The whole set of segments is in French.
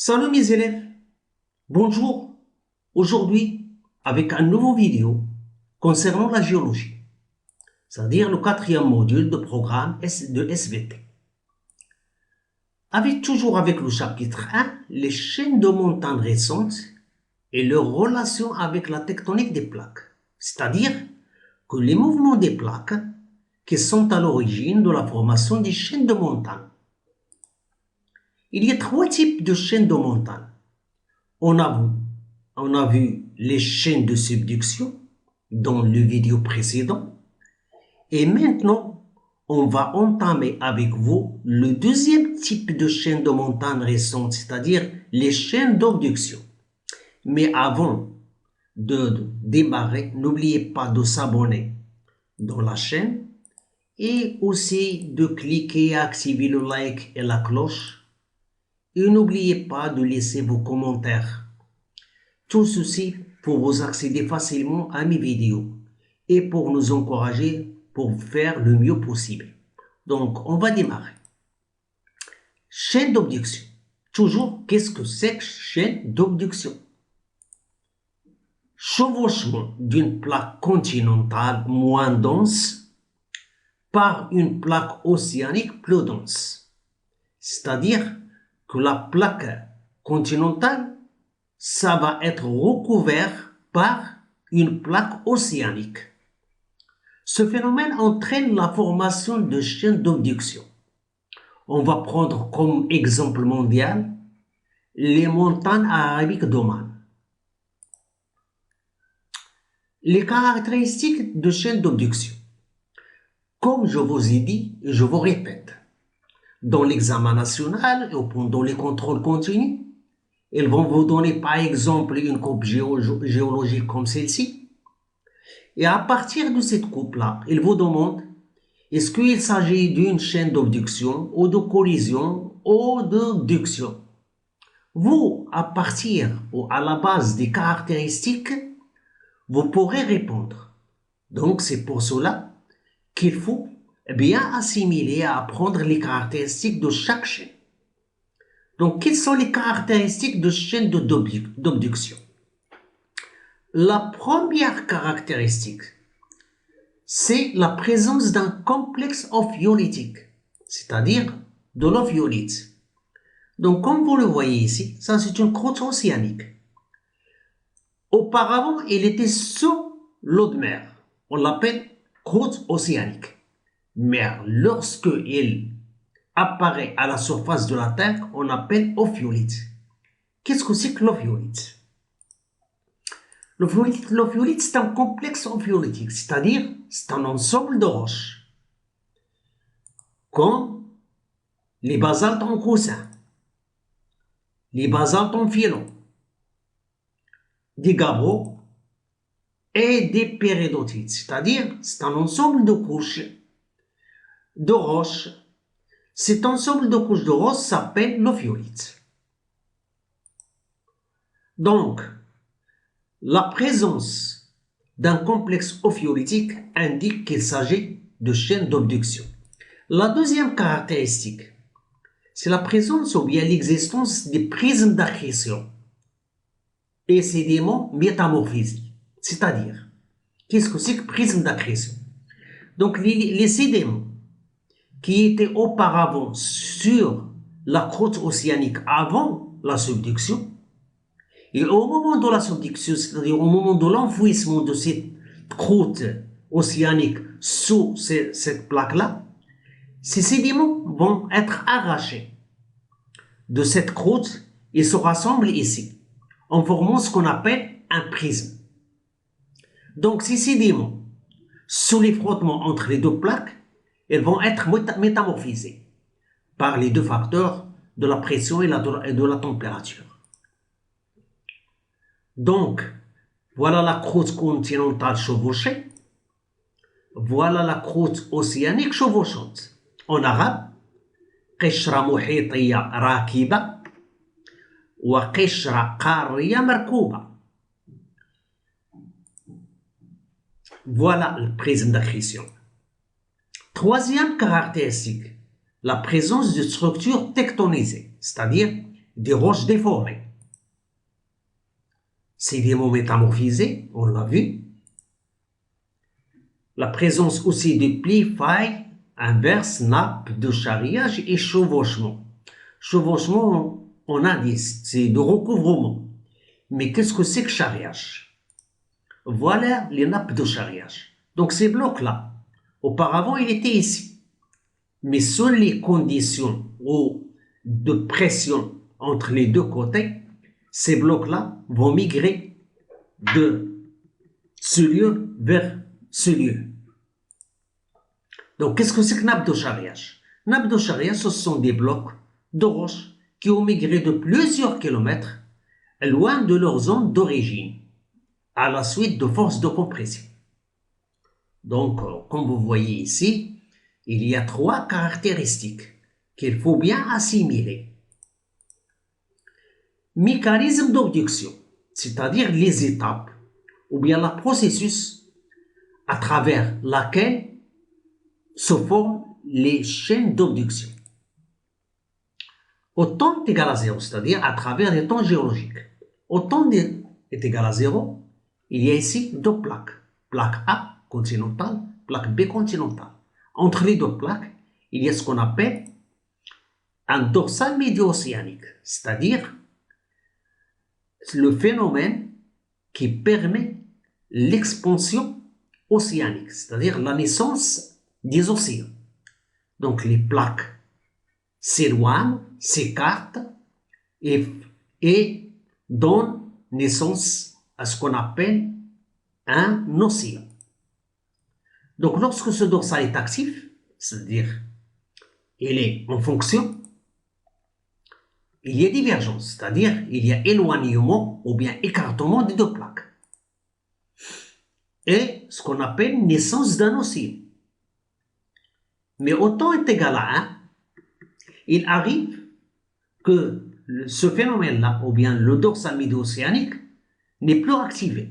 Salut mes élèves, bonjour. Aujourd'hui, avec un nouveau vidéo concernant la géologie, c'est-à-dire le quatrième module de programme de SVT. Toujours avec le chapitre 1, les chaînes de montagnes récentes et leur relation avec la tectonique des plaques, c'est-à-dire que les mouvements des plaques qui sont à l'origine de la formation des chaînes de montagnes. Il y a trois types de chaînes de montagnes. On a vu les chaînes de subduction dans le vidéo précédent. Et maintenant, on va entamer avec vous le deuxième type de chaîne de montagne récente, c'est-à-dire les chaînes d'abduction. Mais avant de démarrer, n'oubliez pas de s'abonner dans la chaîne et aussi de cliquer et activer le like et la cloche. Et n'oubliez pas de laisser vos commentaires. Tout ceci pour vous accéder facilement à mes vidéos et pour nous encourager pour faire le mieux possible. Donc, on va démarrer. Chaîne d'abduction. Toujours, qu'est-ce que c'est que chaîne d'abduction? Chevauchement d'une plaque continentale moins dense par une plaque océanique plus dense. C'est-à-dire que la plaque continentale, ça va être recouvert par une plaque océanique. Ce phénomène entraîne la formation de chaînes d'abduction. On va prendre comme exemple mondial les montagnes arabiques d'Oman. Les caractéristiques de chaînes d'abduction. Comme je vous ai dit, et je vous répète, dans l'examen national ou pendant les contrôles continus, ils vont vous donner par exemple une coupe géologique comme celle-ci. Et à partir de cette coupe-là, ils vous demandent est-ce qu'il s'agit d'une chaîne d'abduction ou de collision ou d'abduction. Vous, à partir ou à la base des caractéristiques, vous pourrez répondre. Donc c'est pour cela qu'il faut bien assimiler et apprendre les caractéristiques de chaque chaîne. Donc quelles sont les caractéristiques de chaîne d'abduction? La première caractéristique, c'est la présence d'un complexe ophiolitique, c'est-à-dire de l'ophiolite. Donc, comme vous le voyez ici, ça c'est une croûte océanique. Auparavant, elle était sous l'eau de mer. On l'appelle croûte océanique. Mais lorsque elle apparaît à la surface de la Terre, on l'appelle ophiolite. Qu'est-ce que c'est que l'ophiolite? L'ophiolite, c'est un complexe ophiolitique, c'est-à-dire c'est un ensemble de roches, comme les basaltes en coussin, les basaltes en filon, des gabbros et des péridotites, c'est-à-dire c'est un ensemble de couches de roches. Cet ensemble de couches de roches s'appelle l'ophiolite. Donc, la présence d'un complexe ophiolitique indique qu'il s'agit de chaînes d'abduction. La deuxième caractéristique, c'est la présence ou bien l'existence des prismes d'accrétion et sédiments métamorphisés. C'est-à-dire, qu'est-ce que c'est que prisme d'accrétion? Donc, les sédiments qui étaient auparavant sur la croûte océanique avant la subduction, et au moment de la subduction, c'est-à-dire au moment de l'enfouissement de cette croûte océanique sous cette plaque-là, ces sédiments vont être arrachés de cette croûte et se rassemblent ici, en formant ce qu'on appelle un prisme. Donc ces sédiments, sous les frottements entre les deux plaques, ils vont être métamorphisés par les deux facteurs de la pression et de la température. Donc, voilà la croûte continentale chevauchée. Voilà la croûte océanique chevauchante. En arabe, قشرة محيطية راكبة وقشرة قارية مركوبة. Voilà le prisme d'accrétion. Troisième caractéristique, la présence de structures tectonisées, c'est-à-dire des roches déformées. Sédiments métamorphisés, on l'a vu. La présence aussi de plis, failles, inverses, nappes de charriage et chevauchement. Chevauchement, on a dit, c'est de recouvrement. Mais qu'est-ce que c'est que charriage? Voilà les nappes de charriage. Donc ces blocs-là, auparavant, il était ici. Mais seules les conditions de pression entre les deux côtés, ces blocs-là vont migrer de ce lieu vers ce lieu. Donc, qu'est-ce que c'est que nappe de charriage? Nappe de charriage, ce sont des blocs de roches qui ont migré de plusieurs kilomètres loin de leur zone d'origine à la suite de forces de compression. Donc, comme vous voyez ici, il y a trois caractéristiques qu'il faut bien assimiler. Mécanisme d'obduction, c'est-à-dire les étapes ou bien le processus à travers laquelle se forment les chaînes d'obduction. Au temps est égal à 0, c'est-à-dire à travers les temps géologiques. Au temps est égal à 0, il y a ici deux plaques. Plaque A continentale, plaque B continentale. Entre les deux plaques, il y a ce qu'on appelle un dorsal médio-océanique, c'est-à-dire le phénomène qui permet l'expansion océanique, c'est-à-dire la naissance des océans. Donc les plaques s'éloignent, s'écartent et donnent naissance à ce qu'on appelle un océan. Donc lorsque ce dorsal est actif, c'est-à-dire il est en fonction, il y a divergence, c'est-à-dire il y a éloignement ou bien écartement des deux plaques. Et ce qu'on appelle naissance d'un océan. Mais au temps est égal à 1, il arrive que ce phénomène-là, ou bien le dorsal médio-océanique, n'est plus activé.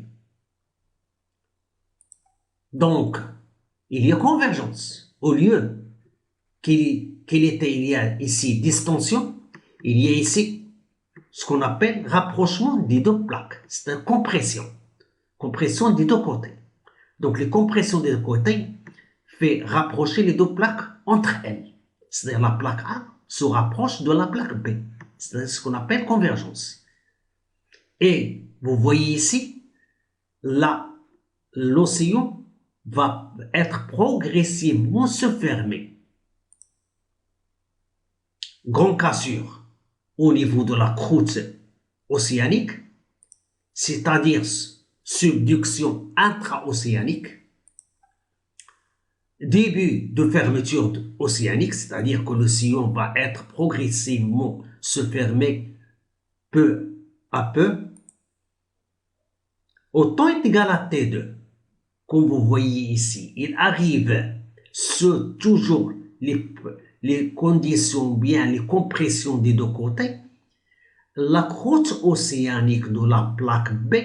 Donc, il y a convergence. Au lieu qu'il y a ici distension, il y a ici ce qu'on appelle rapprochement des deux plaques. C'est une compression. Compression des deux côtés. Donc, les compressions des deux côtés fait rapprocher les deux plaques entre elles. C'est-à-dire la plaque A se rapproche de la plaque B. C'est ce qu'on appelle convergence. Et vous voyez ici, là, l'océan va être progressivement se fermer. Grande cassure au niveau de la croûte océanique, c'est-à-dire subduction intra-océanique, début de fermeture océanique, c'est-à-dire que l'océan va être progressivement se fermer peu à peu. Au temps est égal à T2. Comme vous voyez ici, il arrive toujours les conditions, bien les compressions des deux côtés. La croûte océanique de la plaque B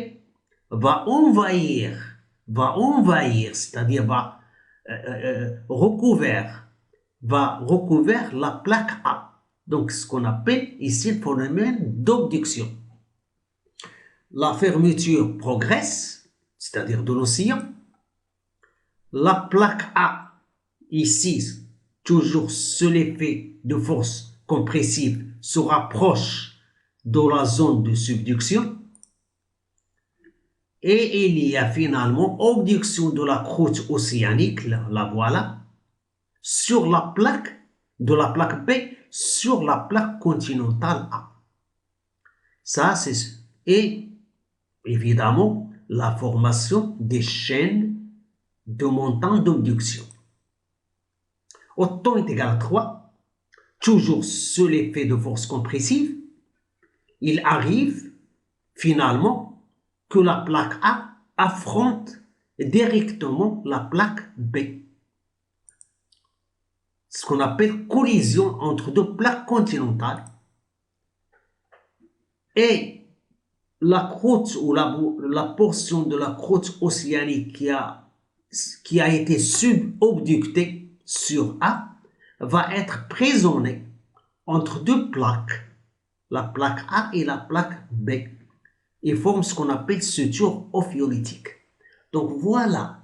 va envahir, c'est-à-dire va recouvrir la plaque A. Donc, ce qu'on appelle ici le phénomène d'obduction. La fermeture progresse, c'est-à-dire de l'océan. La plaque A, ici, toujours sous l'effet de force compressive, se rapproche de la zone de subduction. Et il y a finalement obduction de la croûte océanique, la voilà, sur la plaque de la plaque B, sur la plaque continentale A. Ça, c'est... Et évidemment, la formation des chaînes de montant d'obduction. Au temps est égal à 3, toujours sous l'effet de force compressive, il arrive finalement que la plaque A affronte directement la plaque B. Ce qu'on appelle collision entre deux plaques continentales. Et la croûte ou la portion de la croûte océanique qui a été subobductée sur A va être prisonnée entre deux plaques, la plaque A et la plaque B. Ils forment ce qu'on appelle suture ophiolithique. Donc voilà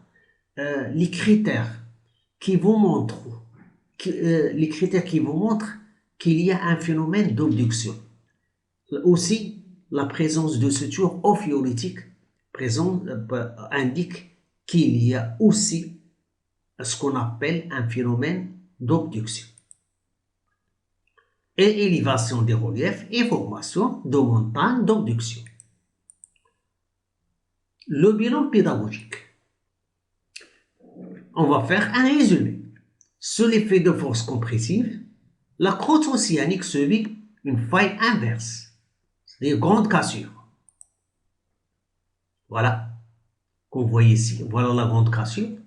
les critères qui vous montrent, qu'il y a un phénomène d'obduction. Aussi, la présence de sutures ophiolitiques indique qu'il y a aussi ce qu'on appelle un phénomène d'obduction. Et élévation des reliefs et formation de montagnes d'obduction. Le bilan pédagogique. On va faire un résumé. Sous l'effet de force compressive, la croûte océanique subit une faille inverse, c'est-à-dire grande cassure. Voilà, qu'on voit ici. Voilà la grande cassure.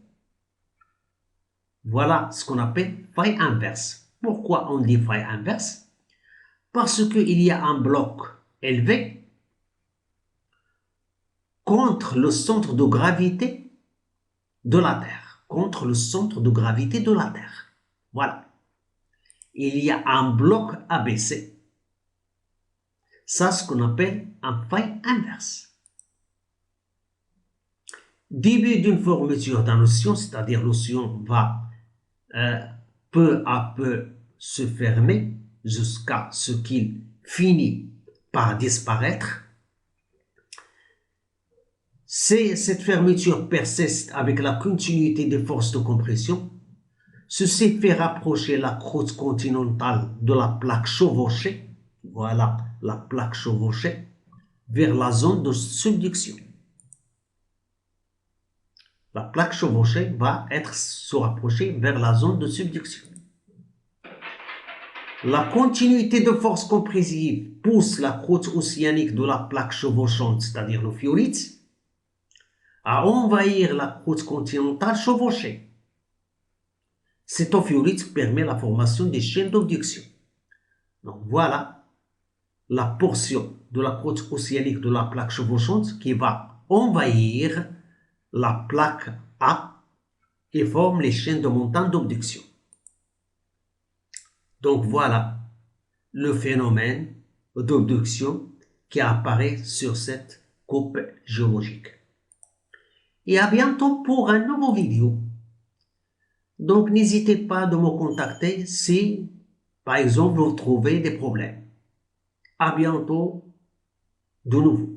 Voilà ce qu'on appelle faille inverse. Pourquoi on dit faille inverse? Parce qu'il y a un bloc élevé contre le centre de gravité de la Terre. Contre le centre de gravité de la Terre. Voilà. Il y a un bloc abaissé. Ça, ce qu'on appelle un faille inverse. Début d'une fermeture d'un océan, c'est-à-dire l'océan va peu à peu se fermer jusqu'à ce qu'il finit par disparaître. Cette fermeture persiste avec la continuité des forces de compression. Ceci fait rapprocher la croûte continentale de la plaque chevauchée, voilà la plaque chevauchée, vers la zone de subduction. La plaque chevauchée va se rapprocher vers la zone de subduction. La continuité de force compressive pousse la croûte océanique de la plaque chevauchante, c'est-à-dire le l'ophiolite, à envahir la croûte continentale chevauchée. Cet ophiolite permet la formation des chaînes d'obduction. Donc voilà la portion de la croûte océanique de la plaque chevauchante qui va envahir la plaque A et forme les chaînes de montagne d'obduction. Donc voilà le phénomène d'obduction qui apparaît sur cette coupe géologique. Et à bientôt pour un nouveau vidéo. Donc n'hésitez pas de me contacter si, par exemple, vous trouvez des problèmes. À bientôt de nouveau.